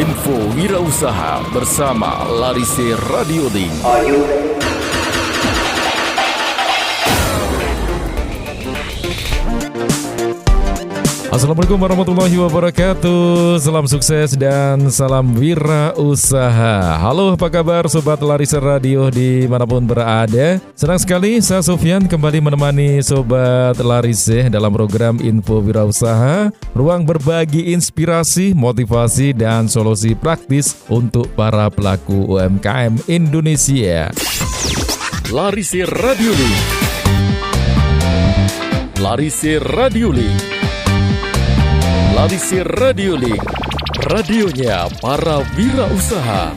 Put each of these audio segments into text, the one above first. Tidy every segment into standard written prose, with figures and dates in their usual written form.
Info Wirausaha bersama Larise Radio Link. Assalamualaikum warahmatullahi wabarakatuh. Salam sukses dan salam wirausaha. Halo, apa kabar Sobat Larise Radio dimanapun berada? Senang sekali saya Sofyan kembali menemani Sobat Larise dalam program Info Wirausaha, ruang berbagi inspirasi, motivasi, dan solusi praktis untuk para pelaku UMKM Indonesia. Larise Radio Link. Larise Radio Link. Larise Radio Link, radionya para wirausaha.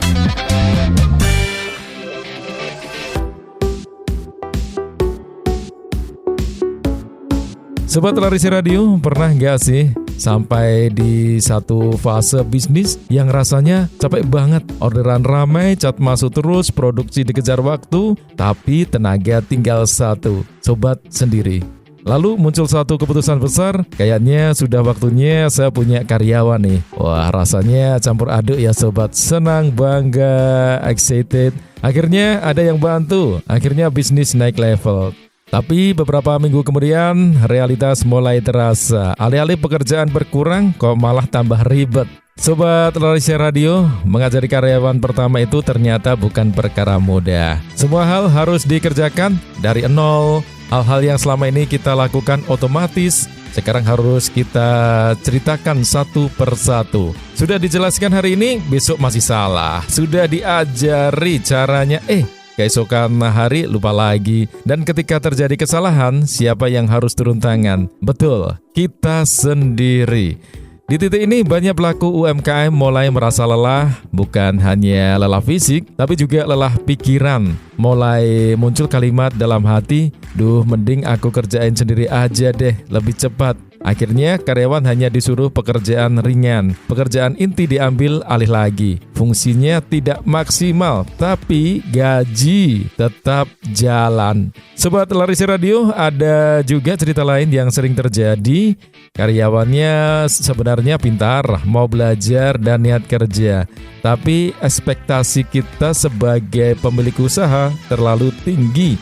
Sobat Larise Radio, pernah nggak sih sampai di satu fase bisnis yang rasanya capek banget? Orderan ramai, cat masuk terus, produksi dikejar waktu, tapi tenaga tinggal satu, sobat sendiri. Lalu muncul satu keputusan besar, kayaknya sudah waktunya saya punya karyawan nih. Wah, rasanya campur aduk ya sobat, senang, bangga, excited. Akhirnya ada yang bantu, akhirnya bisnis naik level. Tapi beberapa minggu kemudian realitas mulai terasa. Alih-alih pekerjaan berkurang, kok malah tambah ribet. Sobat Larise Radio, mengajari karyawan pertama itu ternyata bukan perkara mudah. Semua hal harus dikerjakan dari nol. Hal-hal yang selama ini kita lakukan otomatis, sekarang harus kita ceritakan satu persatu. Sudah dijelaskan hari ini, besok masih salah. Sudah diajari caranya, keesokan hari lupa lagi. Dan ketika terjadi kesalahan, siapa yang harus turun tangan? Betul, kita sendiri. Di titik ini banyak pelaku UMKM mulai merasa lelah, bukan hanya lelah fisik, tapi juga lelah pikiran. Mulai muncul kalimat dalam hati, duh mending aku kerjain sendiri aja deh, lebih cepat. Akhirnya karyawan hanya disuruh pekerjaan ringan, pekerjaan inti diambil alih lagi. Fungsinya tidak maksimal, tapi gaji tetap jalan. Sobat Larise Radio, ada juga cerita lain yang sering terjadi. Karyawannya sebenarnya pintar, mau belajar dan niat kerja. Tapi ekspektasi kita sebagai pemilik usaha terlalu tinggi.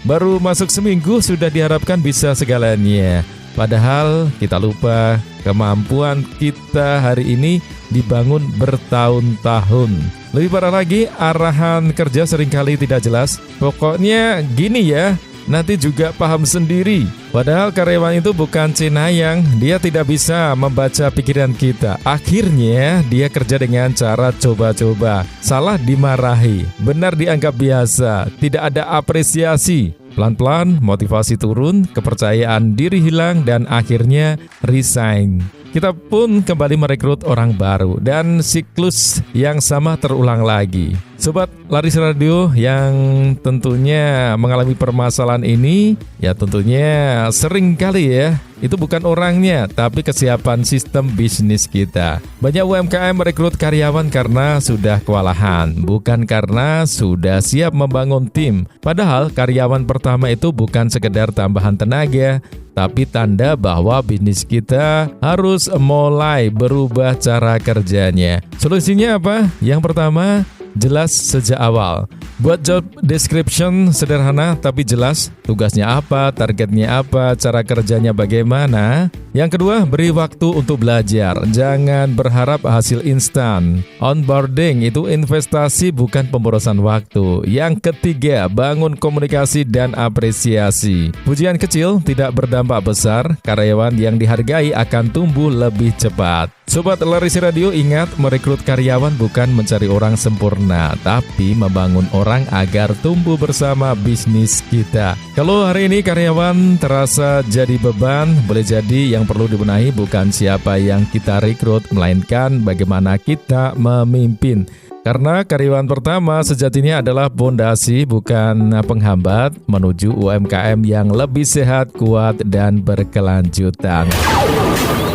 Baru masuk seminggu sudah diharapkan bisa segalanya. Padahal kita lupa kemampuan kita hari ini dibangun bertahun-tahun. Lebih parah lagi, arahan kerja seringkali tidak jelas. Pokoknya gini ya, nanti juga paham sendiri. Padahal karyawan itu bukan cenayang, dia tidak bisa membaca pikiran kita. Akhirnya dia kerja dengan cara coba-coba. Salah dimarahi, benar dianggap biasa, tidak ada apresiasi. Pelan-pelan motivasi turun, kepercayaan diri hilang, dan akhirnya resign. Kita pun kembali merekrut orang baru dan siklus yang sama terulang lagi. Sobat Larise Radio yang tentunya mengalami permasalahan ini, ya tentunya sering kali ya, itu bukan orangnya, tapi kesiapan sistem bisnis kita. Banyak UMKM merekrut karyawan karena sudah kewalahan, bukan karena sudah siap membangun tim. Padahal karyawan pertama itu bukan sekedar tambahan tenaga, tapi tanda bahwa bisnis kita harus mulai berubah cara kerjanya. Solusinya apa? Yang pertama, jelas sejak awal. Buat job description sederhana tapi jelas, tugasnya apa, targetnya apa, cara kerjanya bagaimana. Yang kedua, beri waktu untuk belajar. Jangan berharap hasil instan. Onboarding itu investasi, bukan pemborosan waktu. Yang ketiga, bangun komunikasi dan apresiasi. Pujian kecil tidak berdampak besar, karyawan yang dihargai akan tumbuh lebih cepat. Sobat Larise Radio, ingat, merekrut karyawan bukan mencari orang sempurna, tapi membangun orang agar tumbuh bersama bisnis kita. Kalau hari ini karyawan terasa jadi beban, boleh jadi yang perlu dibenahi bukan siapa yang kita rekrut, melainkan bagaimana kita memimpin. Karena karyawan pertama sejatinya adalah pondasi, bukan penghambat menuju UMKM yang lebih sehat, kuat, dan berkelanjutan.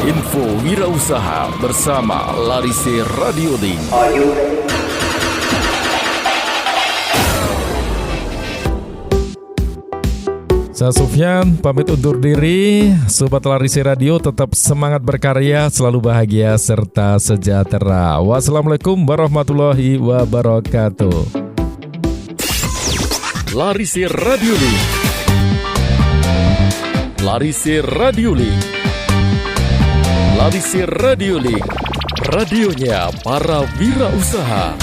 Info Wirausaha bersama Larise Radio Link. Saya Sufyan, pamit undur diri. Sobat Larisi Radio tetap semangat berkarya, selalu bahagia serta sejahtera. Wassalamualaikum warahmatullahi wabarakatuh. Larisi Radio Link. Larisi Radio Link. Larisi Radio Link. Radionya para wirausaha.